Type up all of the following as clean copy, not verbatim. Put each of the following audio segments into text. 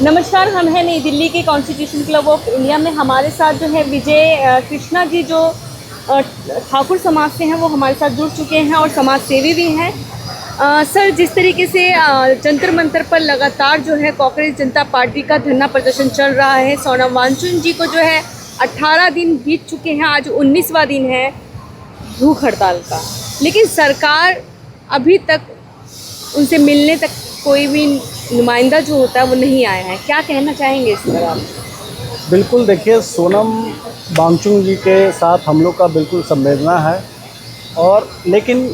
नमस्कार, हम हैं नई दिल्ली के कॉन्स्टिट्यूशन क्लब ऑफ इंडिया में। हमारे साथ जो है विजय कृष्णा जी, जो ठाकुर समाज से हैं, वो हमारे साथ जुड़ चुके हैं और समाज सेवी भी हैं। सर, जिस तरीके से जंतर मंतर पर लगातार जो है कांग्रेस जनता पार्टी का धरना प्रदर्शन चल रहा है, सोनम वांगचुक जी को जो है 18 दिन बीत चुके हैं, आज 19वां दिन है भूख हड़ताल का, लेकिन सरकार अभी तक उनसे मिलने तक कोई भी नुमाइंदा जो होता है वो नहीं आया है। क्या कहना चाहेंगे इस पर आप? बिल्कुल, देखिए, सोनम वांगचुक जी के साथ हम लोग का बिल्कुल संवेदना है, और लेकिन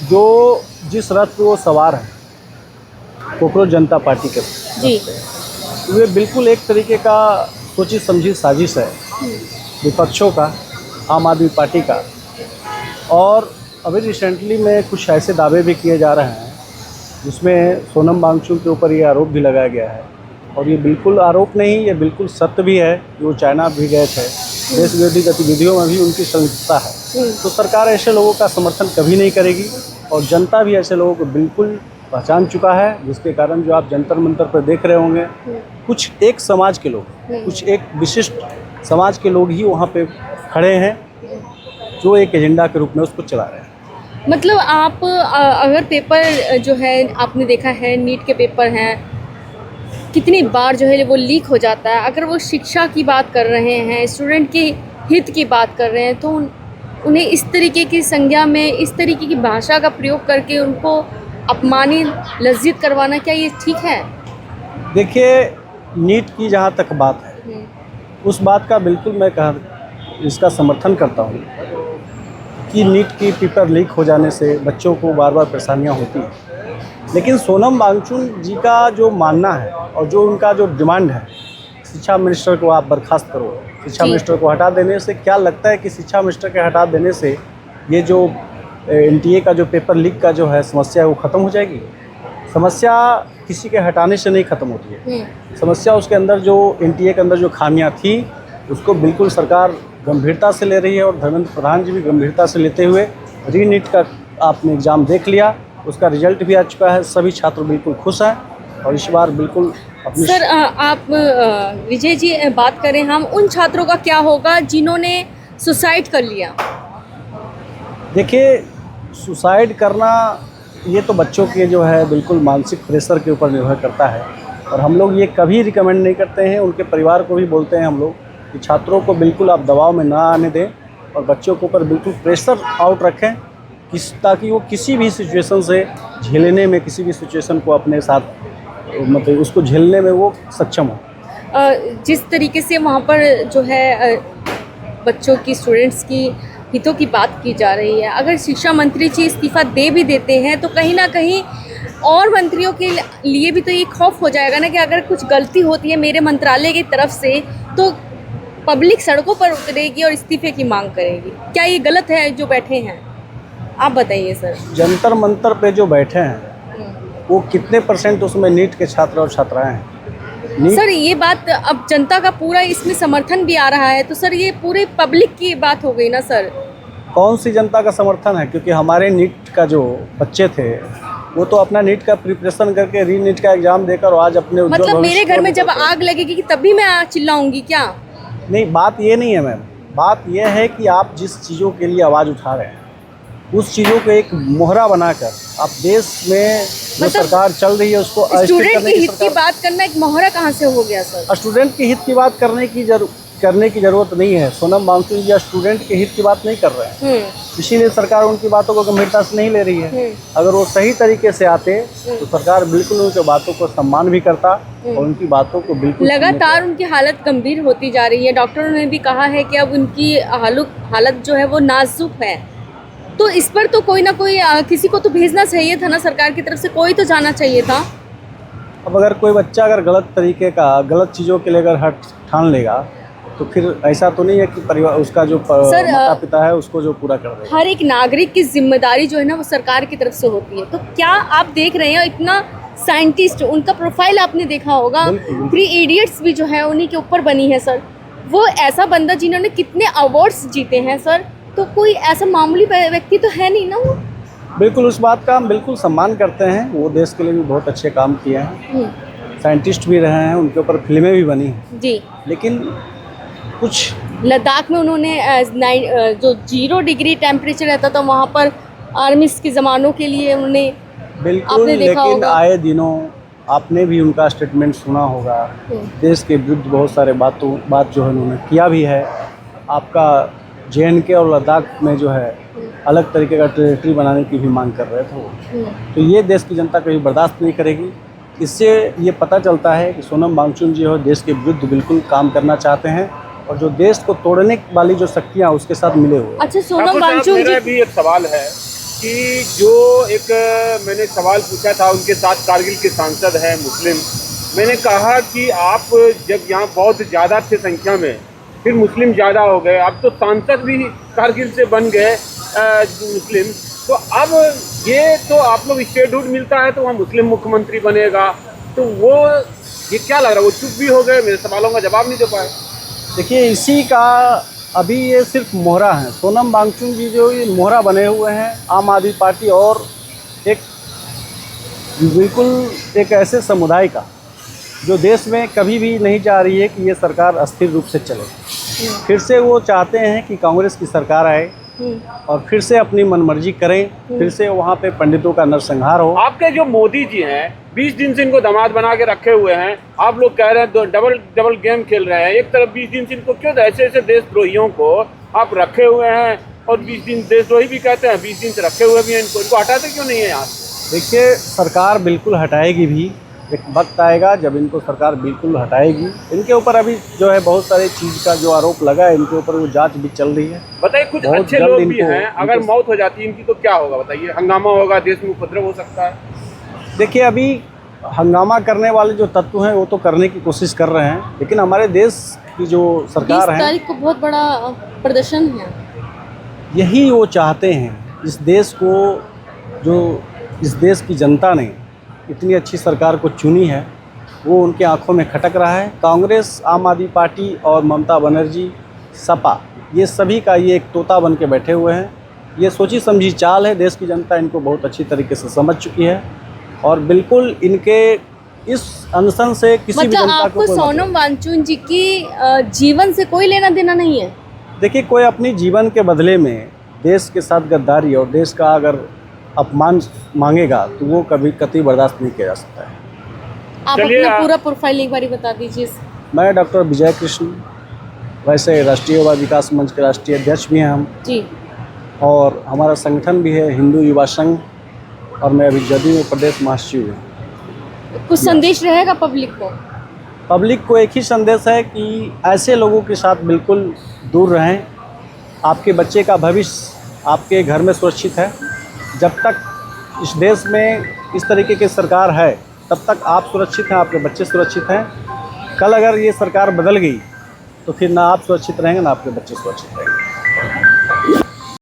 जो जिस रथ पे वो सवार है कांग्रेस जनता पार्टी के जी, वे बिल्कुल एक तरीके का सोची समझी साजिश है विपक्षों का, आम आदमी पार्टी का। और अभी रिसेंटली में कुछ ऐसे दावे भी किए जा रहे हैं जिसमें सोनम वांगचुक के ऊपर ये आरोप भी लगाया गया है, और ये बिल्कुल आरोप नहीं, ये बिल्कुल सत्य भी है कि वो चाइना भी गए थे। देश विरोधी गतिविधियों में भी उनकी संलिप्तता है। तो सरकार ऐसे लोगों का समर्थन कभी नहीं करेगी, और जनता भी ऐसे लोगों को बिल्कुल पहचान चुका है, जिसके कारण जो आप जंतर मंतर पर देख रहे होंगे, कुछ एक समाज के लोग, कुछ एक विशिष्ट समाज के लोग ही वहाँ पे खड़े हैं, जो एक एजेंडा के रूप में उसको चला रहे हैं। मतलब आप अगर पेपर जो है आपने देखा है, नीट के पेपर हैं, कितनी बार जो है वो लीक हो जाता है। अगर वो शिक्षा की बात कर रहे हैं, स्टूडेंट के हित की बात कर रहे हैं, तो उन्हें इस तरीके की संज्ञा में, इस तरीके की भाषा का प्रयोग करके उनको अपमानित, लज्जित करवाना, क्या ये ठीक है? देखिए, नीट की जहाँ तक बात है, उस बात का बिल्कुल मैं इसका समर्थन करता हूँ कि नीट की पेपर लीक हो जाने से बच्चों को बार बार परेशानियाँ होती हैं। लेकिन सोनम वांगचुक जी का जो मानना है और जो उनका जो डिमांड है, शिक्षा मिनिस्टर को आप बर्खास्त करो, शिक्षा मिनिस्टर को हटा देने से, क्या लगता है कि शिक्षा मिनिस्टर के हटा देने से ये जो एनटीए का जो पेपर लीक का जो है समस्या है वो ख़त्म हो जाएगी? समस्या किसी के हटाने से नहीं ख़त्म होती है। समस्या उसके अंदर जो एनटीए के अंदर जो खामियां थी, उसको बिल्कुल सरकार गंभीरता से ले रही है, और धर्मेंद्र प्रधान जी भी गंभीरता से लेते हुए रीनीट का आपने एग्ज़ाम देख लिया, उसका रिजल्ट भी आ चुका है, सभी छात्र बिल्कुल खुश हैं, और इस बार बिल्कुल अपनी। सर, आप विजय जी बात करें हम उन छात्रों का क्या होगा जिन्होंने सुसाइड कर लिया? देखिए, सुसाइड करना ये तो बच्चों के जो है बिल्कुल मानसिक प्रेशर के ऊपर निर्भर करता है, और हम लोग ये कभी रिकमेंड नहीं करते हैं। उनके परिवार को भी बोलते हैं हम लोग कि छात्रों को बिल्कुल आप दबाव में ना आने दें, और बच्चों के ऊपर बिल्कुल प्रेशर आउट रखें, ताकि वो किसी भी सिचुएशन से झेलने में, किसी भी सिचुएशन को अपने साथ, मतलब उसको झेलने में वो सक्षम हो। जिस तरीके से वहाँ पर जो है बच्चों की, स्टूडेंट्स की हितों की बात की जा रही है, अगर शिक्षा मंत्री जी इस्तीफा दे भी देते हैं तो कहीं ना कहीं और मंत्रियों के लिए भी तो ये खौफ हो जाएगा ना कि अगर कुछ गलती होती है मेरे मंत्रालय की तरफ से तो पब्लिक सड़कों पर उतरेगी और इस्तीफे की मांग करेगी। क्या ये गलत है जो बैठे हैं? आप बताइए सर। जंतर मंतर पे जो बैठे हैं वो कितने % उसमें नीट के छात्र और छात्राएं हैं? सर, ये बात अब जनता का पूरा इसमें समर्थन भी आ रहा है, तो सर ये पूरे पब्लिक की बात हो गई ना सर। कौन सी जनता का समर्थन है? क्योंकि हमारे नीट का जो बच्चे थे वो तो अपना नीट का प्रिपरेशन करके री नीट का एग्जाम देकर आज अपने मतलब मेरे घर में जब आग लगेगी कि तभी मैं चिल्लाऊंगी क्या? नहीं, बात ये नहीं है मैम। बात ये है कि आप जिस चीज़ों के लिए आवाज़ उठा रहे हैं, उस चीज़ों को एक मोहरा बनाकर आप देश में जो सरकार चल रही है उसको स्टूडेंट के हित की बात करना एक मोहरा कहाँ से हो गया सर? स्टूडेंट के हित की बात करने की ज़रूरत नहीं है। सोनम वांगचुक या स्टूडेंट के हित की बात नहीं कर रहे हैं, इसीलिए सरकार उनकी बातों को गंभीरता से नहीं ले रही है। अगर वो सही तरीके से आते तो सरकार बिल्कुल उनकी बातों को सम्मान भी करता, और उनकी बातों को बिल्कुल। लगातार उनकी हालत गंभीर होती जा रही है। डॉक्टरों ने भी कहा है कि अब उनकी हालत जो है वो नाजुक है, तो इस पर तो कोई ना कोई किसी को तो भेजना चाहिए था ना, सरकार की तरफ से कोई तो जाना चाहिए था। अब अगर कोई बच्चा अगर गलत तरीके का, गलत चीज़ों के लिए अगर ठान लेगा, तो फिर ऐसा तो नहीं है कि परिवार उसका जो माता पिता है उसको जो पूरा कर देगा। हर एक नागरिक की जिम्मेदारी जो है ना वो सरकार की तरफ से होती है। तो क्या आप देख रहे हैं इतना साइंटिस्ट, उनका प्रोफाइल आपने देखा होगा, 3 इडियट्स भी जो है उन्हीं के ऊपर बनी है सर। वो ऐसा बंदा जिन्होंने कितने अवार्ड्स जीते हैं सर, तो कोई ऐसा मामूली व्यक्ति तो है नहीं ना वो। बिल्कुल, उस बात का हम बिल्कुल सम्मान करते हैं। वो देश के लिए भी बहुत अच्छे काम किए हैं। साइंटिस्ट भी रहे हैं, उनके ऊपर फिल्में भी बनी हैं, जी। लेकिन कुछ लद्दाख में उन्होंने जो 0 डिग्री टेम्परेचर रहता था वहाँ पर आर्मीज के जवानों के लिए उन्होंने, बिल्कुल, आपने देखा लेकिन होगा। आए दिनों आपने भी उनका स्टेटमेंट सुना होगा, देश के विरुद्ध बहुत सारे बात जो है उन्होंने किया भी है। आपका JNK और लद्दाख में जो है अलग तरीके का टेरिटरी बनाने की भी मांग कर रहे थे वो। तो ये देश की जनता कभी बर्दाश्त नहीं करेगी। इससे ये पता चलता है कि सोनम वांगचुक जी हो देश के विरुद्ध बिल्कुल काम करना चाहते हैं और जो देश को तोड़ने वाली जो शक्तियाँ उसके साथ मिले हुए। अच्छा, सोनम ठाकुर साहब, वांगचुक मेरा जी, भी एक सवाल है कि जो एक मैंने सवाल पूछा था उनके साथ कारगिल के सांसद हैं मुस्लिम, मैंने कहा कि आप जब यहाँ बहुत ज़्यादा थे संख्या में, फिर मुस्लिम ज़्यादा हो गए, अब तो सांसद भी कारगिल से बन गए मुस्लिम, तो अब ये तो आप लोग स्टेटहुड मिलता है तो वहाँ मुस्लिम मुख्यमंत्री बनेगा, तो वो ये क्या लग रहा है, वो चुप भी हो गए, मेरे सवालों का जवाब नहीं दे पाए। देखिए, इसी का अभी ये सिर्फ मोहरा है। सोनम वांगचुक जी जो ये मोहरा बने हुए हैं आम आदमी पार्टी और एक बिल्कुल एक ऐसे समुदाय का जो देश में कभी भी नहीं चाह रही है कि ये सरकार अस्थिर रूप से चले। फिर से वो चाहते हैं कि कांग्रेस की सरकार आए और फिर से अपनी मनमर्जी करें, फिर से वहाँ पे पंडितों का नरसंहार हो। आपके जो मोदी जी हैं 20 दिन से इनको दामाद बना के रखे हुए हैं, आप लोग कह रहे हैं डबल गेम खेल रहे हैं। एक तरफ 20 दिन से इनको क्यों ऐसे ऐसे देशद्रोहियों को आप रखे हुए हैं और 20 दिन देशद्रोही भी कहते हैं, 20 दिन से रखे हुए भी हैं, इनको हटाते क्यों नहीं है यहाँ से? देखिए, सरकार बिल्कुल हटाएगी भी, एक वक्त आएगा जब इनको सरकार बिल्कुल हटाएगी। इनके ऊपर अभी जो है बहुत सारी चीज़ का जो आरोप लगा है इनके ऊपर, वो जांच भी चल रही है। बताइए, कुछ बहुत अच्छे जल्द लोग भी इनको- हैं, अगर मौत हो जाती है इनकी तो क्या होगा बताइए? हंगामा होगा, देश में उपद्रव हो सकता है। देखिए, अभी हंगामा करने वाले जो तत्व हैं वो तो करने की कोशिश कर रहे हैं, लेकिन हमारे देश की जो 20 सरकार है तारीख को बहुत बड़ा प्रदर्शन है। यही वो चाहते हैं। इस देश को, जो इस देश की जनता ने इतनी अच्छी सरकार को चुनी है, वो उनके आंखों में खटक रहा है। कांग्रेस, आम आदमी पार्टी और ममता बनर्जी, सपा, ये सभी का ये एक तोता बन के बैठे हुए हैं। ये सोची समझी चाल है। देश की जनता इनको बहुत अच्छी तरीके से समझ चुकी है और बिल्कुल इनके इस अनशन से किसी भी मतलब जनता को आपको कोई मतलब सोनम वांगचुक जी की जीवन से कोई लेना देना नहीं है? देखिए, कोई अपनी जीवन के बदले में देश के साथ गद्दारी और देश का अगर अपमान मांगेगा तो वो कभी कतई बर्दाश्त नहीं किया जा सकता है। आप चलिए, अपना पूरा प्रोफाइल एक बार बता दीजिए। मैं डॉक्टर विजय कृष्ण, वैसे राष्ट्रीय युवा विकास मंच के राष्ट्रीय अध्यक्ष भी हैं हम, जी। और हमारा संगठन भी है हिंदू युवा संघ, और मैं अभी जदयू में प्रदेश महासचिव हूँ। कुछ संदेश रहेगा पब्लिक को? पब्लिक को एक ही संदेश है कि ऐसे लोगों के साथ बिल्कुल दूर रहें। आपके बच्चे का भविष्य आपके घर में सुरक्षित है। जब तक इस देश में इस तरीके की सरकार है तब तक आप सुरक्षित हैं, आपके बच्चे सुरक्षित हैं। कल अगर ये सरकार बदल गई तो फिर ना आप सुरक्षित रहेंगे ना आपके बच्चे सुरक्षित रहेंगे।